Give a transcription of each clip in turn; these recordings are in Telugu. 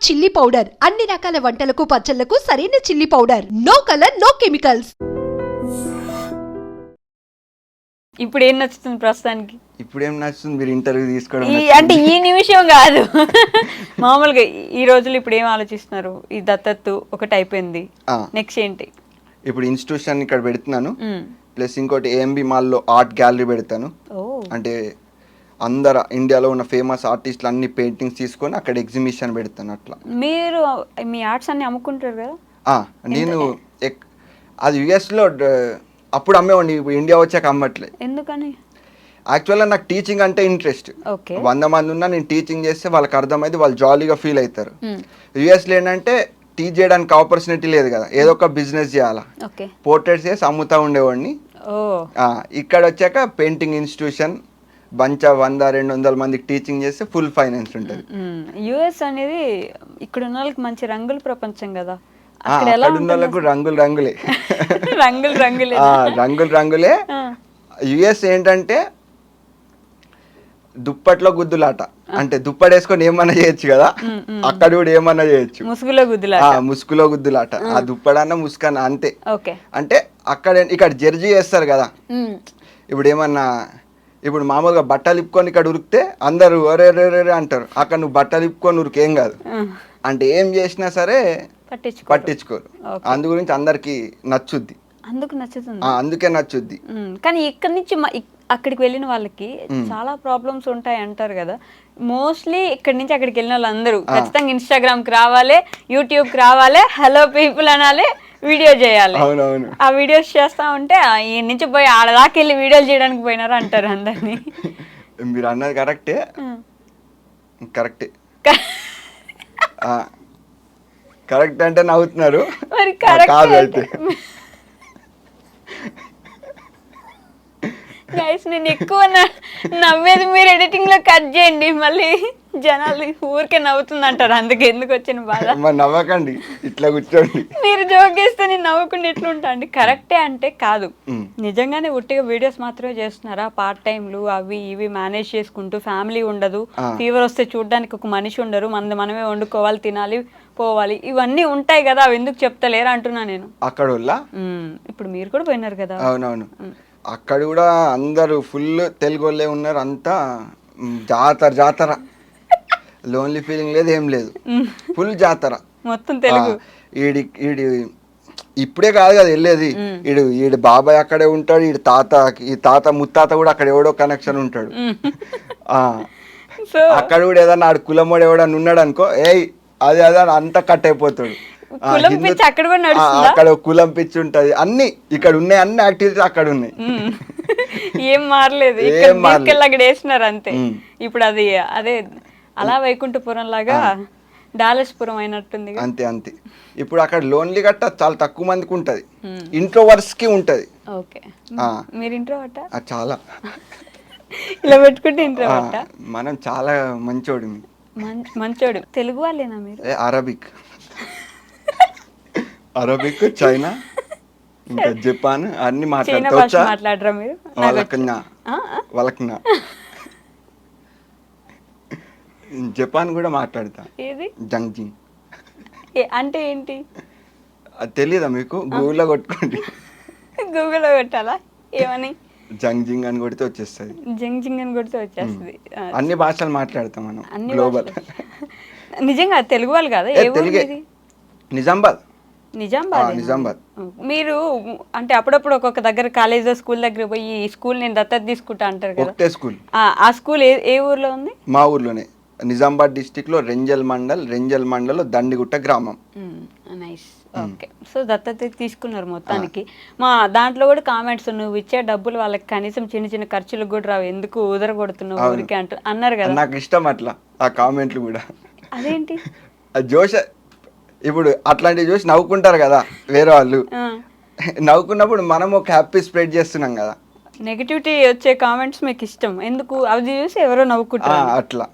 చిల్లీ పౌడర్ అన్ని రకాల వంటలకు పచ్చళ్లకు సరైన chilli powder. No colour no chemicals. ఇప్పుడు ఏం నచ్చుతుంది ప్రస్తుతానికి? ఇప్పుడు ఏం నచ్చుతుంది? మీరు ఇంటర్వ్యూ తీసుకోవడం అంటే ఈ నిమిషం కాదు, మామూలుగా ఈ రోజులు ఇప్పుడు ఏం ఆలోచిస్తున్నారు? ఈ దత్తత్తు ఒకటి అయిపోయింది, నెక్స్ట్ ఏంటి? ఇప్పుడు ఇన్స్టిట్యూషన్ ఇక్కడ పెడుతున్నాను, ప్లస్ ఇంకోటి ఏఎంబి మాల్లో ఆర్ట్ గ్యాలరీ పెడతాను. అంటే అందరు ఇండియాలో ఉన్న ఫేమస్ ఆర్టిస్టులు అన్ని పెయింటింగ్స్ తీసుకొని అక్కడ ఎగ్జిబిషన్ పెడతాను. అట్లా మీరు మీ ఆర్ట్స్ అన్ని అమ్ముకుంటారు కదా? నేను అది యుఎస్లో అప్పుడు అమ్మేవాడిని, ఇండియా వచ్చాక అమ్మట్లేదు. ఎందుకని? యాక్చువల్గా నాకు టీచింగ్ అంటే ఇంట్రెస్ట్. 100 మంది ఉన్నా నేను టీచింగ్ చేస్తే వాళ్ళకి అర్థమైంది, వాళ్ళు జాలీగా ఫీల్ అవుతారు. యుఎస్లో ఏంటంటే టీచ్ చేయడానికి ఆపర్చునిటీ లేదు కదా, ఏదో ఒక బిజినెస్ చేయాలా, పోర్ట్రేట్స్ చేసి అమ్ముతా ఉండేవాడిని. ఇక్కడ వచ్చాక పెయింటింగ్ ఇన్స్టిట్యూషన్ బంచ్ 100-200 మందికి టీచింగ్ చేస్తే ఫుల్ ఫైనాన్స్ ఉంటుంది. యుఎస్ అనేది ఇక్కడ ఉన్న వాళ్ళకి మంచి రంగుల ప్రపంచం కదా, అక్కడ ఉన్న వాళ్ళకు రంగులు రంగులే. రంగులు రంగులే. యుఎస్ ఏంటంటే దుప్పట్లో గుద్దులాట, అంటే దుప్పడేసుకొని ఏమన్నా చేయొచ్చు కదా, అక్కడ కూడా ఏమన్నా చేయొచ్చు. ముసుగులో గుద్దులాట, ఆ దుప్పడన్నా ముసుకన్నా అంతే. అంటే ఇక్కడ జడ్జి చేస్తారు కదా. ఇప్పుడు ఏమన్నా, ఇప్పుడు మామూలుగా బట్టలు ఇప్పుకొని ఇక్కడ ఉరికితే అందరూ ఒరే అంటారు, అక్కడ నువ్వు బట్టలు ఇప్పుకొని ఉరికేం కాదు, అంటే ఏం చేసినా సరే పట్టించుకోరు. అందు గురించి అందరికి నచ్చుద్ది, అందుకే నచ్చుద్ది. కానీ ఇక్కడ నుంచి అక్కడికి వెళ్ళిన వాళ్ళకి చాలా ప్రాబ్లమ్స్ ఉంటాయి అంటారు కదా. మోస్ట్లీ ఇక్కడ నుంచి అక్కడికి వెళ్ళిన వాళ్ళందరూ ఖచ్చితంగా ఇన్స్టాగ్రామ్ కి రావాలి, యూట్యూబ్ కి రావాలి, హలో పీపుల్ అనాలి, వీడియో చేయాలి. ఆ వీడియోస్ చేస్తా ఉంటే ఈ నుంచి పోయి ఆడదాకా వెళ్ళి వీడియోలు చేయడానికి పోయినారా అంటారు అందరినీ. మీరు అన్నది కరెక్టే కరెక్ట్ అంటే నవ్వుతున్నారు, కాదు అయితే. గైస్ నేను ఎక్కువ నవ్వేది మీరు ఎడిటింగ్ లో కట్ చేయండి, మళ్ళీ జనాలు ఊరికే నవ్వుతుంది అంటారు, అందుకే ఎందుకు వచ్చిన బాధ. నవ్వకండి, ఇట్లా కూర్చోండి. మీరు జోకేస్తే నేను నవ్వకుండా ఎట్లుంటా అండి. కరెక్టే అంటే కాదు, నిజంగానే ఉట్టిగా వీడియోస్ మాత్రమే చేస్తున్నారా? పార్ట్ టైంలు అవి ఇవి మేనేజ్ చేసుకుంటూ, ఫ్యామిలీ ఉండదు, ఫీవర్ వస్తే చూడడానికి ఒక మనిషి ఉండరు, మనమే వండుకోవాలి, తినాలి, పోవాలి, ఇవన్నీ ఉంటాయి కదా, అవి ఎందుకు చెప్తలేరు అంటున్నా నేను. అక్కడ ఇప్పుడు మీరు కూడా పోయినారు కదా. అవునవును, అక్కడ కూడా అందరూ ఫుల్ తెలుగు వాళ్ళే ఉన్నారు, అంతా జాతర లోన్లీ ఫీలింగ్ లేదు, ఏం లేదు, ఫుల్ జాతర మొత్తం తెలుగు. ఈడి ఇప్పుడే కాదు కదా వెళ్ళేది, ఈడు బాబాయ్ అక్కడే ఉంటాడు, ఈ తాత ముత్తాత కూడా అక్కడ ఎవడో కనెక్షన్ ఉంటాడు. అక్కడ కూడా ఏదన్నా ఆడు కులమోడు ఎవడన్నా ఉన్నాడు అనుకో, అదే అంతా కట్ అయిపోతాడు. అక్కడ కులం పిచ్చి ఉంటది, అన్ని ఇక్కడ ఉన్నాయి, అన్ని యాక్టివిటీస్ అక్కడ ఉన్నాయి, ఏం మారలేదు. అక్కడ వేసినారు అంతే. ఇప్పుడు అది అదే అలా వైకుంఠపురం లాగా డాలస్పురం అయినట్టుంది. అంతే. ఇప్పుడు అక్కడ లోన్లీ గట్ట చాలా తక్కువ మందికి ఉంటది, ఇంట్రోవర్స్ కి ఉంటది. మీరు ఇంట్రోవర్టా? చాలా ఇలా పెట్టుకుంటే ఇంట్రోవర్టా? మనం చాలా మంచోడు. తెలుగు వాళ్ళేనా మీరు? అరబిక్, చైనా, ఇంకా జపాన్ అన్ని మాట్లాడరా మీరు? వాళ్ళకి జపాన్ కూడా మాట్లాడతా. ఏది? జంగ్జింగ్ అంటే ఏంటి? అది తెలీదా మీకు? గూగుల్లో కొట్టుకోండి. గూగుల్లో కొట్టాలా? ఏమని? జంగ్జింగ్ అని కొడితే వచ్చేస్తుంది. జంగ్జింగ్ అని కొడితే వచ్చేస్తుంది. అన్ని భాషలు మాట్లాడతాం మనం, గ్లోబల్. నిజంగా తెలుగు వాళ్ళు కాదా? నిజామాబాద్. మీరు అంటే అప్పుడప్పుడు ఒక్కొక్క దగ్గర కాలేజ్ స్కూల్ దగ్గర పోయి ఈ స్కూల్ నేను దత్తత తీసుకుంటా అంటారు కదా. స్కూల్ ఆ స్కూల్ ఏ ఊర్లో ఉంది? మా ఊర్లోనే, నిజామాబాద్ డిస్టిక్ లో రెంజల్ మండల్ దండిగుట్ట గ్రామం. నైస్. ఓకే, సో దత్తత తీసుకున్నారు మొత్తానికి. మా దాంట్లో కూడా కామెంట్స్, నువ్వు ఇచ్చే డబ్బులు వాళ్ళకి కనీసం చిన్న ఖర్చులకు కూడా రావు, ఎందుకు ఉదర కొడుతున్నావు ఊరికి అన్నారు కదా. నాకు ఇష్టం అట్లా ఆ కామెంట్లు కూడా. అదేంటి జోష్, ఇప్పుడు అట్లాంటివి చూసి నవ్వుకుంటారు కదా వేరే వాళ్ళు, నవ్వుకున్నప్పుడు మనం ఒక హ్యాపీ స్ప్రెడ్ చేస్తున్నాం కదా. నెగటివిటీ వచ్చే కామెంట్స్ మీకు ఇష్టం ఎందుకు? అవి చూసి ఎవరో నవ్వుకుంటారు అట్లా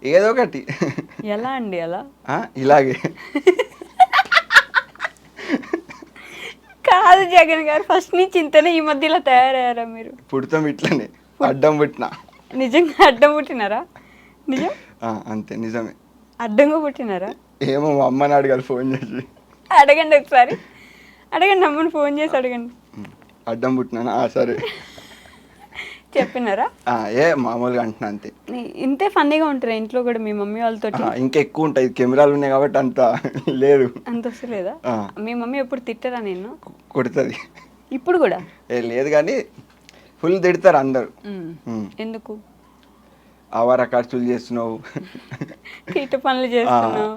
ఏదో ఒకటి. ఎలా అండి అలా? ఇలాగే కాదు జగన్ గారు, ఫస్ట్ నుంచి ఇంతనే, ఈ మధ్యలో తయారయ్యారా మీరు? పుడతాం ఇట్లనే, అడ్డం పుట్టినా. నిజంగా అడ్డం పుట్టినారా? నిజం అంతే, నిజమే. అడ్డంగా పుట్టినారా? ఏమో మా అమ్మని అడగాలి ఫోన్ చేసి. అడగండి ఒకసారి, అడగండి అమ్మని ఫోన్ చేసి అడగండి. అడ్డం పుట్టినానా? సరే చెప్పినారా? ఏ మామూలుగా అంటున్నా అంతే. ఇంతే ఫన్నీగా ఉంటారా ఇంట్లో కూడా మీ మమ్మీ వాళ్ళతో? ఇంకా ఎక్కువ ఉంటాయి, కెమెరాలు ఉన్నాయి కాబట్టి అంత లేదు. అంత వస్తలేదా? మీ మమ్మీ ఎప్పుడు తిట్టరా నేను? కొడుతుంది. ఇప్పుడు కూడా లేదు కానీ ఫుల్ తిడతారు అందరు. ఎందుకు? ఆవార ఖర్చులు చేస్తున్నావు, ఇటు పనులు చేస్తున్నావు,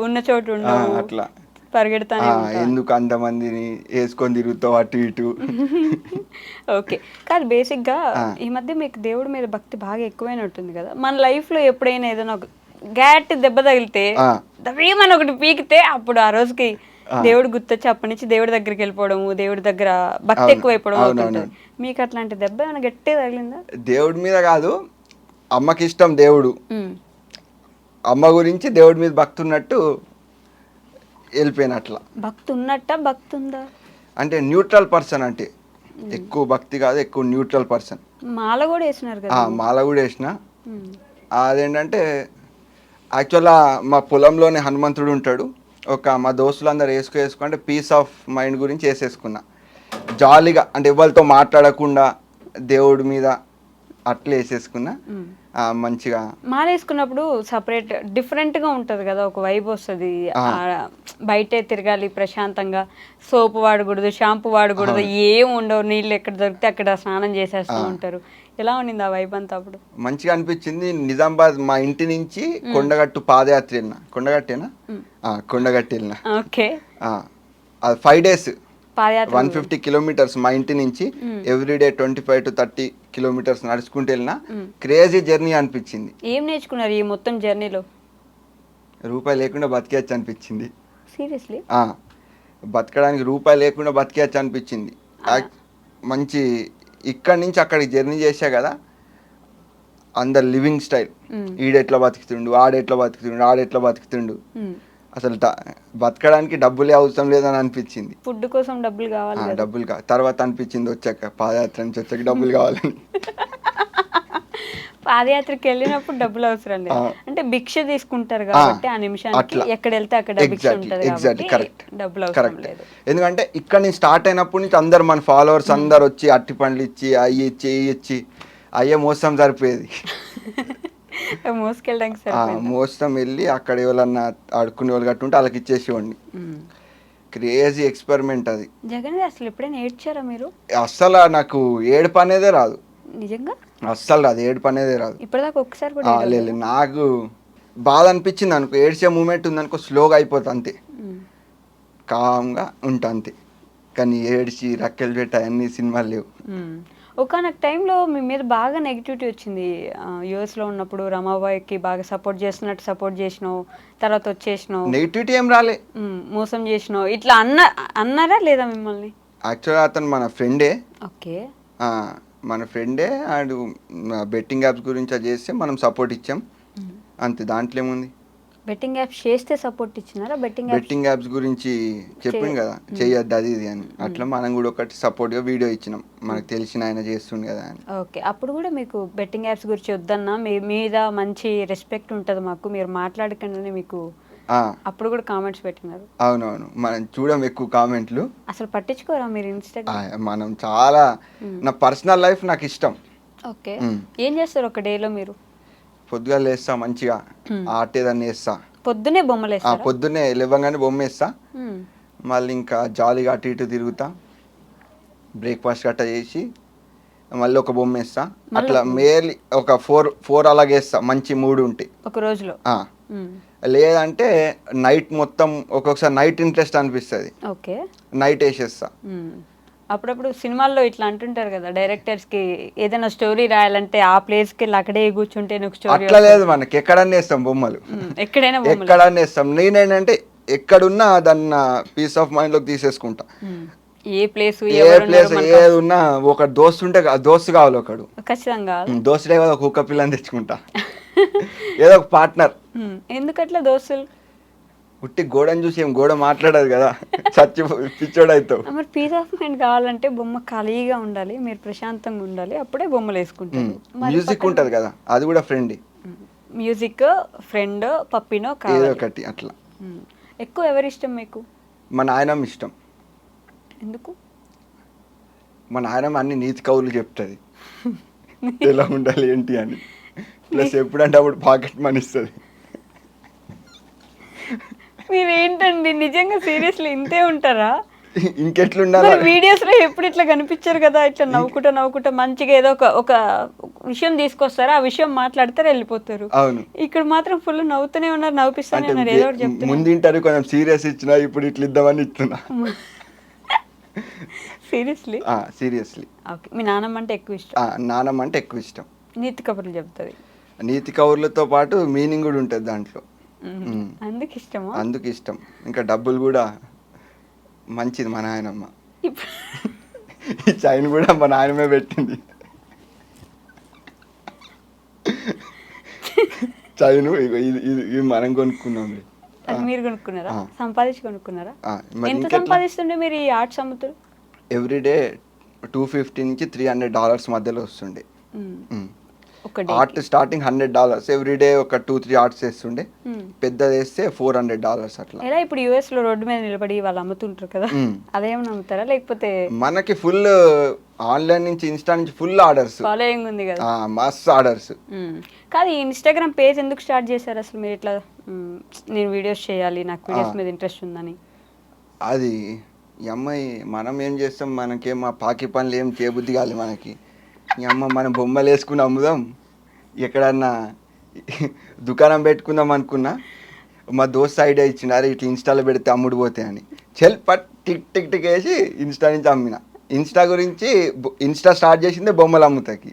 ఉన్న చోటు ఉండవు, అట్లా పరిగెడతానే ఎందుకు అంతమందిని వేసుకొని తిరుగుతావు అటు ఇటు. ఓకే, కాదు బేసిక్గా ఈ మధ్య మీకు దేవుడి మీద భక్తి బాగా ఎక్కువైనట్టుంది కదా. మన లైఫ్లో ఎప్పుడైనా ఏదైనా ఒక గ్యాట్ దెబ్బ తగిలితే దవ్వేమని ఒకటి పీకితే అప్పుడు ఆ రోజుకి దేవుడు గుర్తొచ్చి అప్పటి నుంచి దేవుడి దగ్గరికి వెళ్ళిపోవడము, దేవుడి దగ్గర భక్తి ఎక్కువైపోవడం అవుతుంది. మీకు అట్లాంటి దెబ్బ ఏమైనా గట్టిగా తగిలిందా? దేవుడి మీద కాదు, అమ్మకి ఇష్టం దేవుడు, అమ్మ గురించి దేవుడి మీద భక్తి ఉన్నట్టు వెళ్ళిపోయిన. అట్లా భక్తి ఉన్నట్ట భక్తి ఉందా అంటే న్యూట్రల్ పర్సన్, అంటే ఎక్కువ భక్తి కాదు, ఎక్కువ న్యూట్రల్ పర్సన్. మాల కూడా వేసినారు కదా? మాల కూడా వేసిన. అదేంటంటే యాక్చువల్గా మా పొలంలోనే హనుమంతుడు ఉంటాడు. మా దోస్తులందరూ వేసుకుంటే పీస్ ఆఫ్ మైండ్ గురించి వేసేసుకున్నా జాలీగా, అంటే ఎవరితో మాట్లాడకుండా దేవుడి మీద అట్లా వేసేసుకున్నా. మంచిగా మాల వేసుకున్నప్పుడు సపరేట్ డిఫరెంట్గా ఉంటుంది కదా, ఒక వైబ్ వస్తుంది. బయటే తిరగాలి ప్రశాంతంగా, సోపు వాడకూడదు, షాంపూ వాడకూడదు, ఏం ఉండవు, నీళ్ళు ఎక్కడ దొరికితే అక్కడ స్నానం చేసేస్తూ ఉంటారు. ఎలా ఉండింది ఆ వైబ్ అంతా? అప్పుడు మంచిగా అనిపించింది. నిజామాబాద్ మా ఇంటి నుంచి కొండగట్టు పాదయాత్ర వెళ్ళిన. కొండగట్టేనా? కొండగట్టు వెళ్ళిన. ఓకే, అది 5 days 150 kilometers మా ఇంటి నుంచి ఎవ్రీడే 25 to 30 kilometers నడుచుకుంటూ వెళ్ళినా. క్రేజీ జర్నీ అనిపించింది. ఏం నేర్చుకున్నారు ఈ మొత్తం జర్నీలో? రూపాయి లేకుండా బతికేయచ్చు అనిపించింది. సీరియస్లీ? బతకడానికి రూపాయి లేకుండా బతికేయచ్చు అనిపించింది. మంచి ఇక్కడి నుంచి అక్కడికి జర్నీ చేసా కదా, అందరు లివింగ్ స్టైల్, ఈడెట్లా బతుకుతుండు, ఆడెట్లా బతుకుతుండు, అసలు బతకడానికి డబ్బులే అవసరం లేదని అనిపించింది. ఫుడ్ కోసం డబ్బులు కావాలి, డబ్బులు తర్వాత అనిపించింది వచ్చాక, పాదయాత్ర నుంచి వచ్చాక డబ్బులు కావాలని. పాదయాత్రకి వెళ్ళినప్పుడు డబ్బులు అవసరం లేదు, అంటే భిక్ష తీసుకుంటారు కాబట్టి ఆ నిమిషానికి ఎక్కడ వెళ్తే అక్కడ భిక్ష ఉంటుంది కాబట్టి డబ్బులు అవసరం లేదు. ఎందుకంటే ఇక్కడ నుంచి స్టార్ట్ అయినప్పటి నుంచి అందరు మన ఫాలోవర్స్ అందరు వచ్చి అట్టి పండ్లు ఇచ్చి అయ్యి ఇచ్చి ఇచ్చి అయ్యే మోసం సరిపోయేది. మోసం వెళ్ళి అక్కడ ఎవరన్నా ఆడుకునే వాళ్ళు కట్టుంటే వాళ్ళకి ఇచ్చేసేవాడిని. క్రేజీ ఎక్స్పెరిమెంట్ అది. జగన్ అసలు ఎప్పుడైనా ఏడ్చారా మీరు? అస్సలు నాకు ఏడుపు అనేదే రాదు. నిజంగా అస్సలు రాదు, ఏడుపు అనేదే రాదు. ఇప్పటిదాకా ఒక్కసారి కూడా లేదు. నాకు బాధ అనిపించింది అనుకో, ఏడ్చే మూమెంట్ ఉందనుకో స్లోగా అయిపోతుంది అంతే, కామ్గా ఉంటా అంతే. కానీ ఏడ్చి రక్కెలు పెట్టి అన్ని సినిమాలు లేవు. ఒకనొక టైంలో మీ మీద బాగా నెగిటివిటీ వచ్చింది. యూఎస్లో ఉన్నప్పుడు రమాబాయికి బాగా సపోర్ట్ చేసినావు, తర్వాత వచ్చేసినావు. నెగిటివిటీ ఏం రాలే, మోసం చేసినావు ఇట్లా అన్నారా లేదా మిమ్మల్ని? యాక్చువల్గా అతను మన ఫ్రెండే. ఓకే, మన ఫ్రెండే. అండ్ బెట్టింగ్ యాప్స్ గురించి అది చేస్తే మనం సపోర్ట్ ఇచ్చాం అంతే, దాంట్లో ఏముంది. బెట్టింగ్ యాప్స్ చేస్తే సపోర్ట్ ఇచ్చినారా? బెట్టింగ్ యాప్స్ గురించి చెప్పింది కదా, చెయ్యొద్దు అది ఇది అని, అట్లా మనం కూడా ఒకటి సపోర్ట్గా వీడియో ఇచ్చినాం, మనకు తెలిసిన ఆయన చేస్తుండే కదా అని. ఓకే, అప్పుడు కూడా మీకు బెట్టింగ్ యాప్స్ గురించి వద్దన్నా, మీ మీద మంచి రెస్పెక్ట్ ఉంటుంది మాకు, మీరు మాట్లాడకుండానే మీకు అప్పుడు కూడా కామెంట్స్ పెట్టినారు. అవునవును, మనం చూడం ఎక్కువ కామెంట్లు. అసలు పట్టించుకోరా మీరు ఇన్స్టాగ్రామ్? మనం చాలా, నా పర్సనల్ లైఫ్ నాకు ఇష్టం. ఓకే, ఏం చేస్తారు ఒక డేలో మీరు? పొద్దుగా లేస్తా, మంచిగా ఆటేదాన్ని వేస్తా, పొద్దునే బొమ్మలు వేస్తా, పొద్దున్నే లేవగానే బొమ్మ వేస్తా, మళ్ళీ ఇంకా జాలీగా అటు ఇటు తిరుగుతా, బ్రేక్ఫాస్ట్ గట్ట చేసి మళ్ళీ ఒక బొమ్మ వేస్తా. అట్లా మేర్లీ ఒక 4 అలాగే వేస్తా, మంచి మూడు ఉంటే ఒక రోజులో. లేదంటే నైట్ మొత్తం, ఒక్కొక్కసారి నైట్ ఇంట్రెస్ట్ అనిపిస్తుంది, ఓకే నైట్ వేసేస్తా. అప్పుడప్పుడు సినిమాల్లో ఇట్లా అంటుంటారు కదా డైరెక్టర్స్ కి, ఏదైనా స్టోరీ రాయాలంటే ఆ ప్లేస్ కి అక్కడే కూర్చుంటే స్టోరీ. అట్లా లేదు, మనకి ఎక్కడన్నా వేస్తాం బొమ్మలు, ఎక్కడన్నా వేస్తాం. నేనేంటంటే ఎక్కడున్నా దాన్ని పీస్ ఆఫ్ మైండ్ లోకి తీసేసుకుంటా. ఏ ప్లేస్ ఏది ఉన్నా ఒక దోస్తు ఉంటే దోస్తు కావాలి, ఒకడు ఖచ్చితంగా దోస్తుడే కదా, ఒక కుక్క పిల్లని తెచ్చుకుంటా, ఏదో ఒక పార్ట్నర్. ఎందుకట్లా దోస్తులు? ఉట్టి గోడని చూసి ఏం గోడ మాట్లాడదు కదా, చచ్చి పిచ్చోడు అవుతావు. మరి పీస్ ఆఫ్ మైండ్ కావాలంటే బొమ్మ ఖాళీగా ఉండాలి, మీరు ప్రశాంతంగా ఉండాలి, అప్పుడే బొమ్మలు వేసుకుంటారు. మ్యూజిక్ ఉంటది కదా, అది కూడా ఫ్రెండ్. మ్యూజిక్, ఫ్రెండ్, పప్పినో ఏదో ఒకటి అట్లా. ఎక్కువ ఎవరి ఇష్టం మీకు? మా నాయనమ్మ ఇష్టం. ఎందుకు? మా నాయనమ్మ అన్ని నీతి కవులు చెప్తుంది ఎలా ఉండాలి ఏంటి అని, ప్లస్ ఎప్పుడంటే అప్పుడు పాకెట్ మనీ ఇస్తుంది. మీరు ఏంటండి నిజంగా సీరియస్లీ ఇంతే ఉంటారా? ఇంకెట్లుండాలి? వీడియోస్ లో ఎప్పుడు ఇట్లా కనిపించారు కదా, ఇట్లా నవ్వుకుంటా మంచిగా ఏదో ఒక విషయం తీసుకొస్తారు, ఆ విషయం మాట్లాడతారు వెళ్ళిపోతారు. అవును. ఇక్కడ మాత్రం ఫుల్ నవ్వుతూనే ఉన్నారు, నవ్విస్తూనే ఉన్నారు, ఏదో ఒకటి చెప్తున్నారు. ముందు ఇంటర్వ్యూ కొంచెం సీరియస్ ఇచ్చినా, ఇప్పుడు ఇట్లా ఇద్దామని ఇస్తున్నా. సీరియస్లీ? సీరియస్లీ. ఓకే. మీ నాన్నమ్మ అంటే ఎక్కువ ఇష్టం? నానమ్మ అంటే ఎక్కువ ఇష్టం. నీతి కబుర్లు చెప్తుంది. నీతి కబుర్లతో పాటు మీనింగ్ కూడా ఉంటుంది దాంట్లో. అందుకు ఇష్టమా? అందుకు ఇష్టం. ఇంకా డబ్బులు కూడా మంచిది మా నాయనమ్మ. ఈ చైన్ కూడా మా నాయనమే పెట్టింది. చైను ఇది మనం కొనుక్కున్నాం. అది మీరు కొనుక్కున్నారా? సంపాదించి కొనుక్కున్నారా? ఎంత సంపాదిస్తుండే మీరు ఈ ఆర్ట్స్ అమ్ముతారు? ఎవ్రీడే $250 నుంచి $300 మధ్యలో వస్తుండే. ఆర్ట్ స్టార్టింగ్ $100, ఎవ్రీడే ఒక 2-3 ఆర్ట్స్ వేస్తుండే. పెద్దది వేస్తే $400 అట్లా. ఎలా ఇప్పుడు యుఎస్ లో రోడ్డు మీద నిలబడి వాళ్ళు అమ్ముతుంటారు కదా, అదేమన్నా అమ్ముతారా లేకపోతే? మనకి ఫుల్ ఆన్లైన్ నుంచి, ఇన్స్టా నుంచి ఫుల్ ఆర్డర్స్, ఫాలోయింగ్ ఉంది కదా, మస్తు ఆర్డర్స్. కాదు, ఈ ఇన్స్టాగ్రామ్ పేజ్ ఎందుకు స్టార్ట్ చేశారు అసలు మీరు? ఇట్లా నేను వీడియోస్ చేయాలి, నాకు వీడియోస్ మీద ఇంట్రెస్ట్ ఉందని. అది ఈ అమ్మాయి మనం ఏం చేస్తాం, మనకేం మా పాకి పనులు ఏం చేయబుద్ధి కాదు మనకి. ఈ అమ్మ మనం బొమ్మలు వేసుకుని అమ్ముదాం, ఎక్కడన్నా దుకాణం పెట్టుకుందాం అనుకున్నా, మా దోస్త్ ఐడియా ఇచ్చిండు, అరే ఇట్లా ఇన్స్టాలో పెడితే అమ్ముడు పోతాయి అని. పట్ టిక్ టిక్ టిక్ వేసి ఇన్స్టా నుంచి అమ్మిన. ఇన్స్టా గురించి ఇన్స్టా స్టార్ట్ చేసిందే బొమ్మలు అమ్ముతాకి,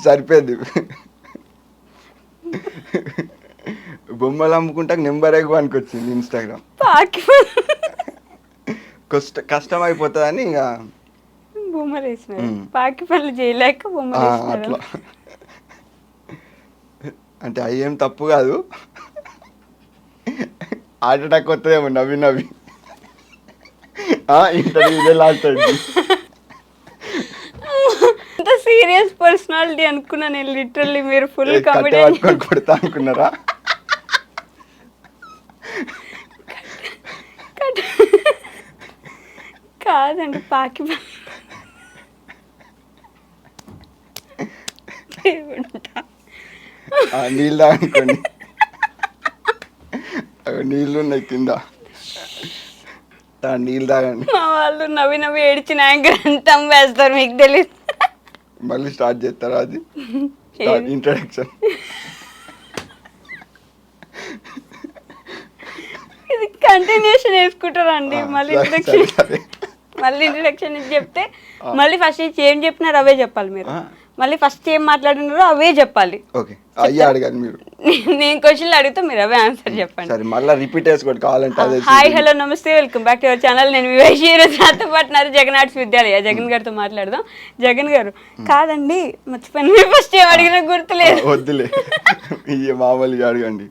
సరిపోద్ది. బొమ్మలు అమ్ముకుంటా నెంబర్ ఎక్కువ అనుకొచ్చింది ఇన్స్టాగ్రామ్. కష్టం అయిపోతుందని ఇక బొమ్మలు వేసినారు. పాకి పనులు చేయలేక బొమ్మలు అట్లా. అంటే అవి ఏం తప్పు కాదు, హార్ట్ అటాక్ వస్తుందేమో నవ్వి నవ్వి. ఇంటర్వ్యూ ఇదే లాస్ట్ అయింది. అంత సీరియస్ పర్సనాలిటీ అనుకున్నా నేను లిటరల్లీ. మీరు ఫుల్ కామెడీ కొడతా అనుకున్నారా? కాదండి, పాకి నీళ్ళు తాగనుకోండి, నీళ్ళు ఉన్నాయి కింద, నీళ్ళు తాగండి. మా వాళ్ళు నవ్వి నవ్వి ఏడిచిన యాంకర్ అంతా వేస్తారు, మీకు తెలియదు. మళ్ళీ స్టార్ట్ చేస్తారా? అది ఇంట్రడక్షన్. ఇది కంటిన్యూషన్ వేసుకుంటారండి. మళ్ళీ ఇంట్రడక్షన్ చెప్తే మళ్ళీ ఫస్ట్ నుంచి ఏం చెప్పినారు అవే చెప్పాలి మీరు. మళ్ళీ ఫస్ట్ ఏం మాట్లాడినారో అవే చెప్పాలి. నేను క్వశ్చన్లు అడిగితే మీరు అవే ఆన్సర్ చెప్పండి. మళ్ళీ రిపీట్ చేసుకోండి కావాలంటే. హాయ్, హలో, నమస్తే, welcome back to our channel. నేను వివేషి. ఈరోజు నాతో పాటు జగన్ ఆర్ట్స్ విద్యాలయ జగన్ గారితో మాట్లాడదాం. జగన్ గారు, కాదండి మర్చిపోయిన, ఫస్ట్ ఏం అడిగినా గుర్తులేదు. వద్దులే, మామూలుగా అడగండి.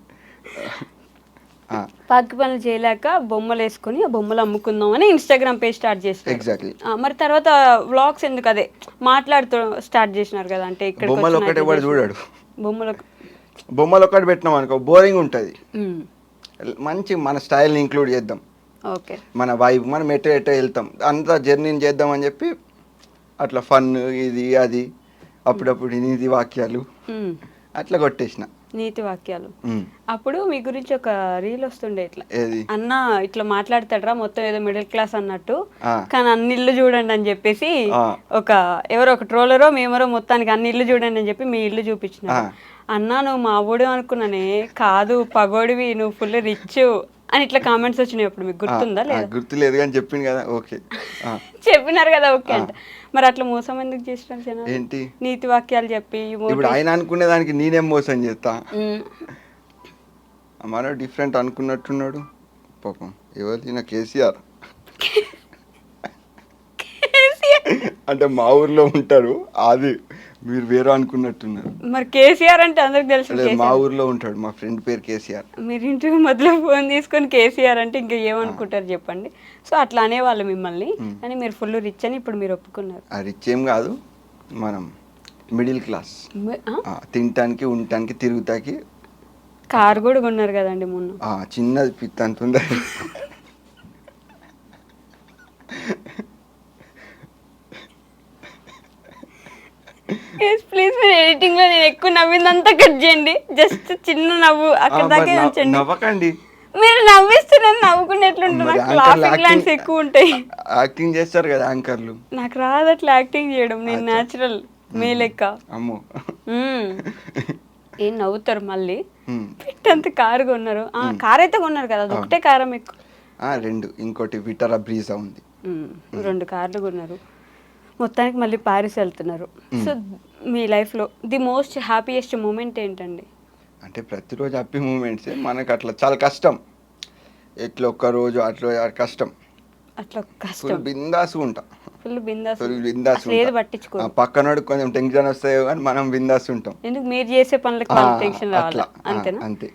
పాకి పనులు చేయలేక బొమ్మలు వేసుకొని ఆ బొమ్మలు అమ్ముకుందాం అని ఇన్స్టాగ్రామ్ పేజ్ స్టార్ట్ చేసినారు. ఎగ్జాక్ట్లీ. మరి తర్వాత వ్లాగ్స్ ఎందుకు అదే మాట్లాడుతూ స్టార్ట్ చేసినారు కదా? అంటే ఇక్కడ బొమ్మలు ఒకటి ఎవరు చూడాడు, బొమ్మలు ఒకటి పెట్టినాం అనుకో బోరింగ్ ఉంటుంది. మంచి మన స్టైల్ని ఇంక్లూడ్ చేద్దాం, ఓకే, మన వైబ్, మనం ఎటో వెళ్తాం, అంతా జర్నీని చేద్దాం అని చెప్పి అట్లా ఫన్ ఇది అది, అప్పుడప్పుడు నీతి వాక్యాలు అట్లా కొట్టేసిన. నీతి వాక్యాలు. అప్పుడు మీ గురించి ఒక రీల్ వస్తుండే, ఇట్లా అన్న ఇట్లా మాట్లాడతాడరా మొత్తం ఏదో మిడిల్ క్లాస్ అన్నట్టు, కానీ అన్ని ఇల్లు చూడండి అని చెప్పేసి ఎవరో ఒక ట్రోలరో మేమరో మొత్తానికి అన్ని ఇల్లు చూడండి అని చెప్పి మీ ఇల్లు చూపించిన. అన్నా నువ్వు మా ఊడు అనుకున్నానే, కాదు పగోడివి, నువ్వు ఫుల్ రిచ్ అని ఇట్లా కామెంట్స్ వచ్చినాయి. అప్పుడు మీకు గుర్తుందా? లేదా? గుర్తులేదు కానీ చెప్పింది కదా. ఓకే, చెప్పినారు కదా. ఓకే అంటే మరి అట్లా మోసం ఎందుకు చేసినారు జనాలు? ఏంటి నీతి వాక్యాలు చెప్పి? ఇప్పుడు ఆయన అనుకునే దానికి నేనేం మోసం చేస్తా? మన డిఫరెంట్ అనుకున్నట్టున్నాడు పాపం. ఎవరు? కేసీఆర్. అంటే మా ఊర్లో ఉంటారు, అది మీరు వేరే అనుకున్నట్టున్నారు. మరి కేసీఆర్ అంటే అందరికి తెలుసు, మా ఊర్లో ఉంటాడు, మా ఫ్రెండ్ పేరు కేసీఆర్. మీరు ఇంటికి మొదలు ఫోన్ తీసుకొని కేసీఆర్ అంటే ఇంకా ఏమనుకుంటారు చెప్పండి. సో అట్లా అనేవాళ్ళు మిమ్మల్ని, కానీ మీరు ఫుల్ రిచ్ అని ఇప్పుడు మీరు ఒప్పుకున్నారు. రిచ్ ఏం కాదు, మనం మిడిల్ క్లాస్. తినటానికి ఉండటానికి తిరుగుతాకి కార్ కూడా కొన్నారు కదండి మొన్న. చిన్నది పిత్ అంత ఉంది. ప్లీజ్ మీరు ఎడిటింగ్ లో నేను ఎక్కువ నవ్విందంతా కట్ చేయండి, జస్ట్ చిన్న నవ్వు అక్కడ దాకా ఉంచండి. నవ్వకండి, మీరు నవ్విస్తున్నారు, నవ్వుకుని ఎట్లుంటుంది, నాకు లాఫింగ్ లైన్స్ ఎక్కువ ఉంటాయి. యాక్టింగ్ చేస్తారు కదా యాంకర్లు, నాకు రాదు అట్లా యాక్టింగ్ చేయడం, నేను న్యాచురల్ మీ లెక్క. అమ్మో ఏం నవ్వుతారు మళ్ళీ. పెట్టంత కారు కొన్నారు, కార్ అయితే కొన్నారు కదా, అది ఒకటే కారా మీకు? 2, ఇంకోటి విటారా బ్రీజా ఉంది. 2 కార్లు కొన్నారు. మొత్తానికి మళ్ళీ ప్యారిస్ వెళ్తున్నారు. సో మీ లైఫ్లో ది మోస్ట్ హ్యాపీయెస్ట్ మూమెంట్ ఏంటండి? అంటే ప్రతిరోజు హ్యాపీ మూమెంట్స్, మనకు అట్లా చాలా కష్టం, ఎట్లా ఒక్కరోజు అట్లా కష్టం, అట్లా కష్టం. ఫుల్ బిందాస్ ఉంటా, ఫుల్ బిందాస్, ఫుల్ బిందాస్ ఏది పట్టించుకో. పక్కనోడు కొంచెం టెన్షన్ వస్తాయో కానీ మనం బిందాస్ ఉంటాం. ఎందుకు మీరు చేసే పనులకు టెన్షన్ రావాలి, అంతేనా? అంతే.